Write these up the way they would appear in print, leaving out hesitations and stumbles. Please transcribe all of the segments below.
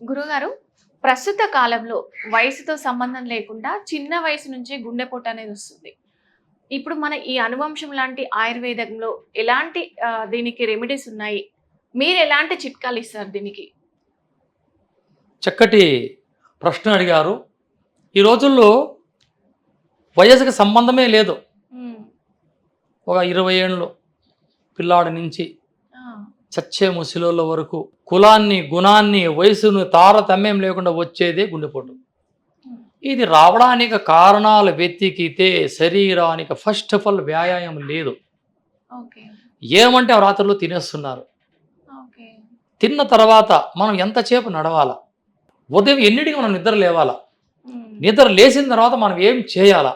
గురుగారు, ప్రస్తుత కాలంలో వయసుతో సంబంధం లేకుండా చిన్న వయసు నుంచే గుండెపోటు అనేది వస్తుంది. ఇప్పుడు మన ఈ అనువంశం లాంటి ఆయుర్వేదంలో ఎలాంటి దీనికి రెమెడీస్ ఉన్నాయి? మీరు ఎలాంటి చిట్కాలు ఇస్తారు దీనికి? చక్కటి ప్రశ్న అడిగారు. ఈ రోజుల్లో వయసుకి సంబంధమే లేదు. హ్మ్. ఒక 20 ఏళ్ళు పిల్లాడి నుంచి ఆ! చచ్చే ముసలోళ్ళ వరకు కులాన్ని, గుణాన్ని, వయసును తారతమ్యం లేకుండా వచ్చేదే గుండెపోటు. హ్మ్. ఇది రావడానికి కారణాలు వెతికితే శరీరానికి ఫస్ట్ ఆఫ్ ఆల్ వ్యాయామం లేదు. ఓకే. ఏమంటే ఆ రాత్రులు తినేస్తున్నారు. ఓకే. తిన్న తర్వాత మనం ఎంతసేపు నడవాలా? ఉదయం ఎన్నిటికి మనం నిద్ర లేవాలా? హ్మ్. నిద్ర లేచిన తర్వాత మనం ఏం చేయాలా?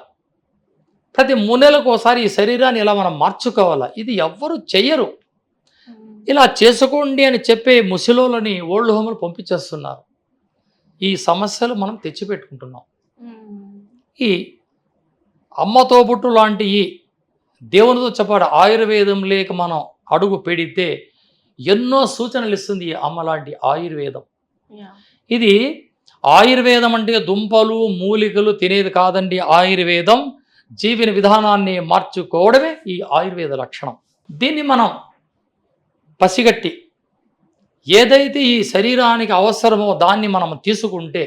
ప్రతి 3 నెలలకు ఒకసారి ఈ శరీరాన్ని ఇలా మనం మార్చుకోవాలా? ఇది ఎవ్వరు చెయ్యరు. హ్మ్. ఇలా చేసుకోండి అని చెప్పే ముసలోళ్ళని ఓల్డ్ హోమ్‌లు పంపించేస్తున్నారు. ఈ సమస్యలు మనం తెచ్చిపెట్టుకుంటున్నాం. హ్మ్. ఈ అమ్మ తోబుట్టు లాంటి ఈ దేవునితో చెప్పాడు ఆయుర్వేదం లేక మనం అడుగు పెడితే ఎన్నో సూచనలు ఇస్తుంది ఈ అమ్మ లాంటి ఆయుర్వేదం. యాహ్! ఇది ఆయుర్వేదం అంటే దుంపలు, మూలికలు తినేది కాదండి ఆయుర్వేదం. జీవన విధానాన్ని మార్చుకోవడమే ఈ ఆయుర్వేద లక్షణం. దీన్ని మనం పసిగట్టి ఏదైతే ఈ శరీరానికి అవసరమో దాన్ని మనం తీసుకుంటే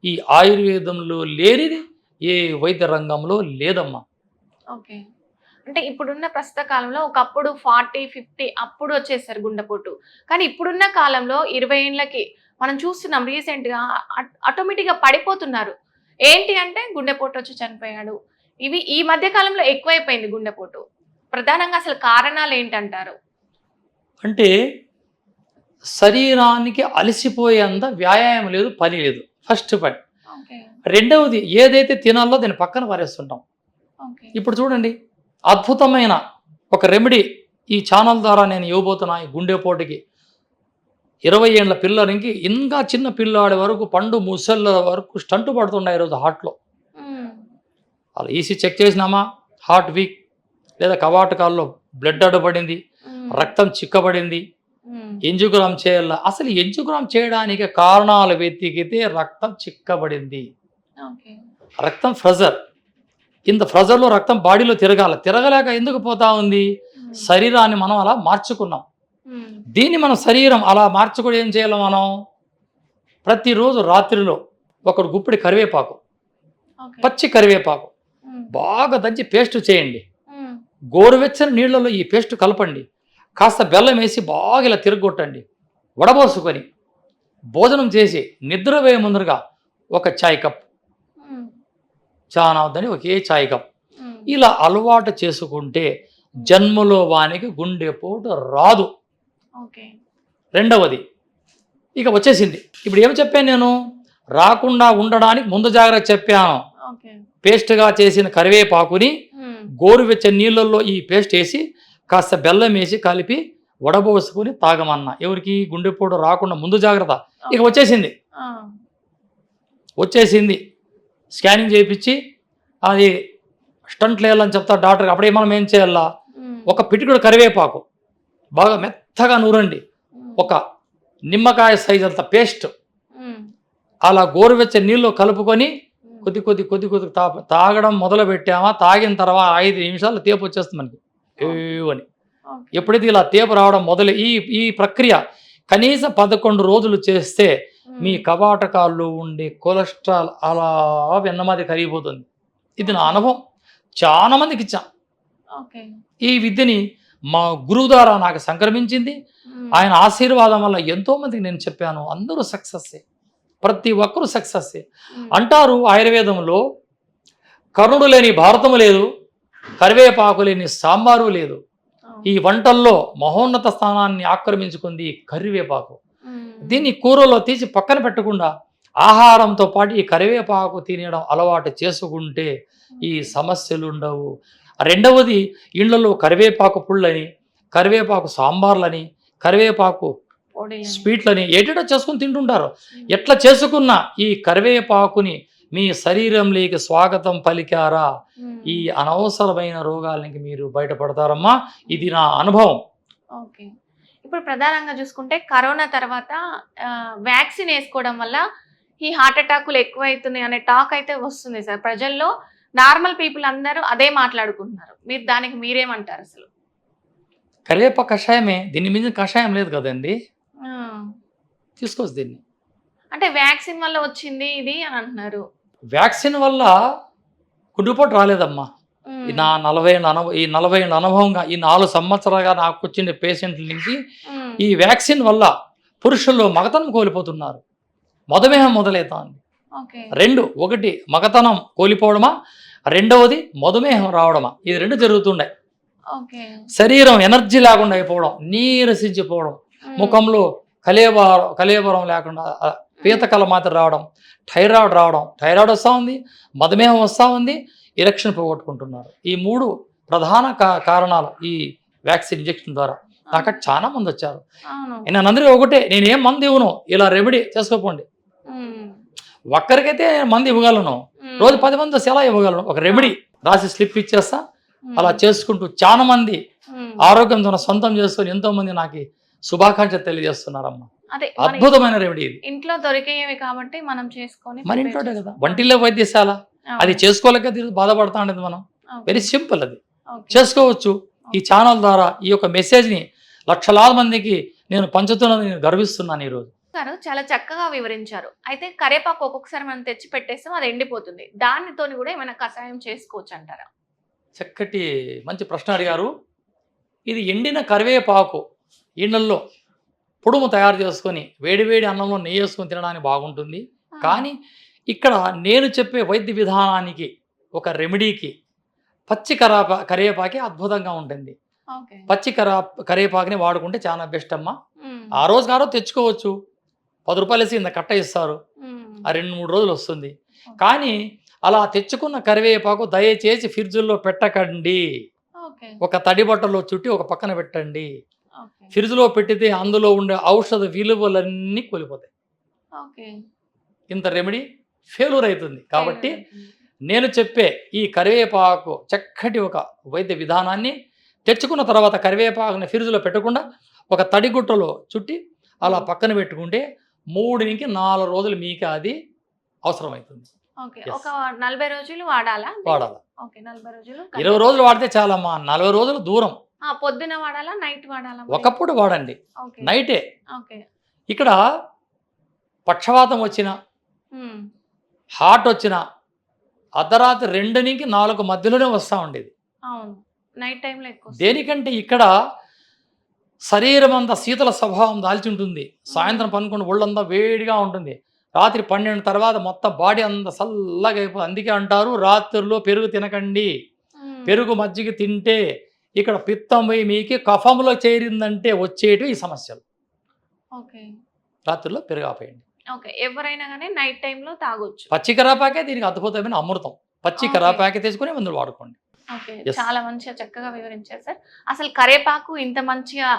ఈ ఆయుర్వేదంలో లేనిది ఏ వైద్య రంగంలో లేదమ్మా. ఓకే. అంటే ఇప్పుడున్న ప్రస్తుత కాలంలో ఒకప్పుడు 40, 50 అప్పుడు వచ్చేసారు గుండెపోటు. కానీ ఇప్పుడున్న కాలంలో 20 ఏండ్లకి మనం చూస్తున్నాం రీసెంట్‌గా ఆటోమేటిక్‌గా పడిపోతున్నారు. ఏంటి అంటే గుండెపోటు వచ్చి చనిపోయాడు. ఇవి ఈ మధ్య కాలంలో ఎక్కువైపోయింది గుండెపోటు. ప్రధానంగా అసలు కారణాలు ఏంటంటారు? అంటే శరీరానికి అలసిపోయేంత వ్యాయామం లేదు, పని లేదు. ఫస్ట్ పని. ఓకే. రెండవది ఏదైతే తినాలో దాన్ని పక్కన పారేస్తుంటాం. ఓకే. ఇప్పుడు చూడండి అద్భుతమైన ఒక రెమెడీ ఈ ఛానల్ ద్వారా నేను ఇవ్వబోతున్నా ఈ గుండెపోటుకి. 20 ఏళ్ల పిల్లలకి ఇంకా చిన్న పిల్లాడి వరకు పండు ముసళ్ళ వరకు స్టంట్ పడుతున్నాయి ఈరోజు హార్ట్‌లో. హ్మ్. అలా ఈసీ చెక్ చేసినామా హార్ట్ వీక్ లేదా కవాటకాల్లో బ్లడ్ అడ్డుపడింది, హ్మ్. రక్తం చిక్కబడింది, హ్మ్. ఎంజియోగ్రామ్ చేయాలా? అసలు ఎంజియోగ్రామ్ చేయడానికి కారణాలు వెతికితే రక్తం చిక్కబడింది. ఓకే. రక్తం ప్రెషర్. ఇంత ప్రెషర్‌లో రక్తం బాడీలో తిరగలేక ఎందుకు పోతా ఉంది? హ్మ్. శరీరాన్ని మనం అలా మార్చుకున్నాం. హ్మ్. దీన్ని మనం శరీరం అలా మార్చుకొని ఏం చేయాలి మనం? ప్రతిరోజు రాత్రిలో ఒక గుప్పెడు కరివేపాకు, ఓకే. పచ్చి కరివేపాకు హ్మ్. బాగా దంచి పేస్ట్ చేయండి. హ్మ్. గోరువెచ్చని నీళ్ళలో ఈ పేస్ట్ కలపండి. కాస్త బెల్లం వేసి బాగా ఇలా తిరగొట్టండి. వడబోసుకొని భోజనం చేసి నిద్రపోయే ముందరగా ఒక చాయ్ కప్, హ్మ్. చానా వద్దని ఒకే చాయ్ కప్ హ్మ్. ఇలా అలవాటు చేసుకుంటే జన్మలో వానికి గుండెపోటు రాదు. ఓకే. రెండవది ఇక వచ్చేసింది. ఇప్పుడు ఏం చెప్పాను నేను? రాకుండా ఉండడానికి ముందు జాగ్రత్త చెప్పాను. ఓకే. పేస్ట్‌గా చేసిన కరివేపాకుని హ్మ్. గోరువెచ్చని నీళ్ళల్లో ఈ పేస్ట్ ఏసి, కాస్త బెల్లం ఏసి కలిపి వడబోసుకొని తాగమన్నా. ఎవరికి? గుండెపోటు రాకుండా ముందు జాగ్రత్త. ఇక ఓకే. వచ్చేసింది. ఆ! వచ్చేసింది. స్కానింగ్ చేపిచ్చి అది స్టంట్‌లేయాలని చెప్తారు డాక్టర్. అప్పుడే మనం ఏం చేయాలా? హ్మ్. ఒక పిటికెడు కరివేపాకు బాగా మెత్తగా నూరండి. హ్మ్. ఒక నిమ్మకాయ సైజ్ అంత పేస్ట్ హ్మ్. అలా గోరువెచ్చని నీళ్ళలో కలుపుకొని హ్మ్. కొద్ది తాగడం మొదలుపెట్టామా, తాగిన తర్వాత 5 నిమిషాల్లో తేపొచ్చేస్తుంది మనకి. ఓకే. అని. ఓకే. ఎప్పుడైతే ఇలా తేపు రావడం మొదలు ఈ ఈ ప్రక్రియ కనీసం 11 రోజులు చేస్తే మీ హ్మ్. కవాటకాల్లో ఉండే కొలెస్ట్రాల్ అలా వెన్నమది కరిగిపోతుంది. ఇది నా ఓకే. అనుభవం. చాలా మందికి ఇచ్చా. ఓకే. ఈ విద్యని మా గురువు ద్వారా నాకు సంక్రమించింది. హ్మ్. ఆయన ఆశీర్వాదం వల్ల ఎంతోమందికి నేను చెప్పాను. అందరూ సక్సెస్సే. ప్రతి ఒక్కరు సక్సెస్సే. హ్మ్. అంటారు ఆయుర్వేదంలో కరుణుడు లేని భారతము లేదు, కరివేపాకు లేని సాంబారు లేదు. ఈ అవును. వంటల్లో మహోన్నత స్థానాన్ని ఆక్రమించుకుంది ఈ కరివేపాకు. హ్మ్. దీన్ని కూరలో తీసి పక్కన పెట్టకుండా ఆహారంతో పాటు ఈ కరివేపాకు తినడం అలవాటు చేసుకుంటే ఈ ఓకే. సమస్యలు ఉండవు. రెండవది ఇళ్లలో కరివేపాకు పుళ్ళని, కరివేపాకు సాంబార్లని, కరివేపాకు పొడిలని. స్వీట్లని ఏటేటో చేసుకొని తింటుంటారు. హ్మ్. ఎట్లా చేసుకున్నా ఈ కరివేపాకుని మీ శరీరంలోకి స్వాగతం పలికారా ఈ హ్మ్. అనవసరమైన రోగాలకి మీరు బయటపడతారమ్మా. ఇది హ్మ్. నా అనుభవం. ఓకే. ఇప్పుడు ప్రధానంగా చూసుకుంటే కరోనా తర్వాత వ్యాక్సిన్ వేసుకోవడం వల్ల ఈ హార్ట్ అటాకులు ఎక్కువైతున్నాయి అనే టాక్ అయితే వస్తుంది సార్ ప్రజల్లో. నార్మల్ పీపుల్ అందరూ అదే మాట్లాడుకుంటున్నారు. మీరు దానికి మీరేమంటారు అసలు? కరివేపాకు కషాయమే, దీని మీద కషాయం లేదు కదండి. ఆ, తీసుకోవచ్చు దీన్ని. అంటే వ్యాక్సిన్ వల్ల వచ్చింది ఇది అని అంటున్నారు. వ్యాక్సిన్ వల్ల గుండెపోటు రాలేదమ్మా. ఈ నా 40 ఏళ్ళ అనుభవంగా, ఈ 4 సంవత్సరాలుగా నాకు వచ్చిన పేషెంట్ల నుంచి ఈ వ్యాక్సిన్ వల్ల పురుషుల్లో మగతనం కోల్పోతున్నారు, మధుమేహం మొదలవుతోంది. ఓకే. 2, 1 మగతనం కోల్పోవడమా, 2వది మధుమేహం రావడమా, ఇది 2 జరుగుతుండే. ఓకే. శరీరం ఎనర్జీ లేకుండా అయిపోవడం, నీరసించిపోవడం, ముఖంలో కలేబరం లేకుండా పీతకల మాత్రం రావడం, థైరాయిడ్ వస్తూ ఉంది, మధుమేహం వస్తూ ఉంది, ఎలక్షన్ పోగొట్టుకుంటున్నారు. ఈ 3 ప్రధాన కారణాలు ఈ వ్యాక్సిన్ ఇంజెక్షన్ ద్వారా. నాకు చాలా మంది వచ్చారు. అవును. నేను అందరికీ ఒకటే, నేనేం మందు ఇవ్వను, ఇలా రెమెడీ చేసుకోపోండి. ఒక్కరికైతే మందు ఇవ్వగలను, రోజు 10 మంది వస్తే ఎలా ఇవ్వగలను? ఒక రెమెడీ రాసి స్లిప్ ఇచ్చేస్తా. అలా చేసుకుంటూ చాలా మంది ఆరోగ్యం తన సొంతం చేసుకొని ఎంతో మంది నాకు శుభాకాంక్షలు తెలియజేస్తున్నారమ్మా. అదే అద్భుతమైన రెమెడీ ఇది. ఇంట్లో దొరికేవి కాబట్టి మనం చేసుకొని మన ఇంట్లోనే కదా, వంటిల్లో వైద్యశాల అది చేసుకోలేక బాధపడతా ఉండేది మనం. వెరీ సింపుల్, అది చేసుకోవచ్చు. ఈ ఛానల్ ద్వారా ఈ యొక్క మెసేజ్ని లక్షలాది మందికి నేను పంచుతున్నది నేను గర్విస్తున్నాను ఈరోజు. గారు చాలా చక్కగా వివరించారు. అయితే కరివేపాకు ఒక్కొక్కసారి మనం తెచ్చి పెట్టేస్తాం, అది ఎండిపోతుంది. దానితోని కూడా ఏమైనా కషాయం చేసుకోవచ్చు అంటారా? చక్కటి మంచి ప్రశ్న అడిగారు. ఇది ఎండిన కరివేపాకు ఇళ్ళల్లో పొడుము తయారు చేసుకొని వేడివేడి అన్నంలో నెయ్యి వేసుకొని తినడానికి బాగుంటుంది. కానీ ఇక్కడ నేను చెప్పే వైద్య విధానానికి, ఒక రెమెడీకి పచ్చి కరివేపాకి అద్భుతంగా ఉంటుంది. పచ్చి కరివేపాకుని వాడుకుంటే చాలా బెస్ట్ అమ్మా. ఆ రోజు తెచ్చుకోవచ్చు, 10 రూపాయలు వేసి ఇంత కట్ట ఇస్తారు, ఆ 2-3 రోజులు వస్తుంది. కానీ అలా తెచ్చుకున్న కరివేపాకు దయచేసి ఫ్రిడ్జ్లో పెట్టకండి. ఒక తడి బట్టలో చుట్టి ఒక పక్కన పెట్టండి. ఫ్రిడ్జ్లో పెట్టితే అందులో ఉండే ఔషధ విలువలన్నీ కోల్పోతాయి. ఇంత రెమెడీ ఫెయిల్యూర్ అవుతుంది. కాబట్టి నేను చెప్పే ఈ కరివేపాకు చక్కటి ఒక వైద్య విధానాన్ని తెచ్చుకున్న తర్వాత కరివేపాకుని ఫ్రిడ్జ్లో పెట్టకుండా ఒక తడి గుట్టలో చుట్టి అలా పక్కన పెట్టుకుంటే 3 నుంచి 4 రోజులు మీకు అది అవసరమవుతుంది. ఒక 40 రోజులు వాడాలా? వాడాలి. 40 రోజులు, 20 రోజులు వాడితే చాలమ్మా. 40 రోజులు దూరం. పొద్దున వాడాలా, నైట్ వాడాలా? ఒకప్పుడు వాడండి, నైటే. ఇక్కడ పక్షవాతం వచ్చిన, హార్ట్ వచ్చిన అర్ధరాత్రి 2 నుంచి 4 మధ్యలోనే వస్తూ ఉండేది. నైట్ టైంలో ఎక్కువ. దేనికంటే ఇక్కడ శరీరం అంతా శీతల స్వభావం దాల్చి ఉంటుంది. సాయంత్రం 11 ఒళ్ళంతా వేడిగా ఉంటుంది. రాత్రి 12 తర్వాత మొత్తం బాడీ అంతా చల్లగా అయిపోతుంది. అందుకే అంటారు రాత్రిలో పెరుగు తినకండి. పెరుగు మజ్జిగ తింటే ఇక్కడ పిత్తం పోయి మీకు కఫంలో చేరిందంటే వచ్చేటి ఈ సమస్యలు. రాత్రిలో పెరుగు ఆపేయండి. ఎవరైనా కానీ నైట్ టైంలో తాగొచ్చు. పచ్చి కరివేపాకే దీనికి అద్భుతమైన అమృతం. పచ్చి కరివేపాకే తీసుకుని మందులు వాడుకోండి. చాలా మంచిగా చక్కగా వివరించారు సార్. అసలు కరివేపాకు ఇంత మంచిగా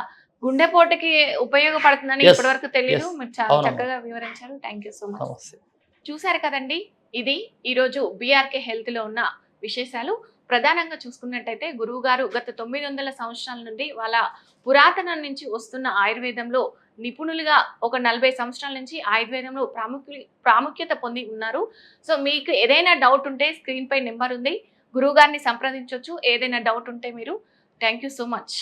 గుండెపోటుకి ఉపయోగపడుతుందని ఇప్పటివరకు తెలియదు. మీరు చాలా చక్కగా వివరించారు. Thank you so much. చూసారు కదండి, ఇది ఈరోజు బీఆర్కే హెల్త్లో ఉన్న విశేషాలు. ప్రధానంగా చూసుకున్నట్టయితే గురువు గారు గత 900 సంవత్సరాల నుండి వాళ్ళ పురాతనం నుంచి వస్తున్న ఆయుర్వేదంలో నిపుణులుగా ఒక 40 సంవత్సరాల నుంచి ఆయుర్వేదంలో ప్రాముఖ్యత పొంది ఉన్నారు. సో మీకు ఏదైనా డౌట్ ఉంటే స్క్రీన్ పై నెంబర్ ఉంది, గురువు గారిని సంప్రదించవచ్చు. ఏదైనా డౌట్ ఉంటే మీరు. Thank you so much.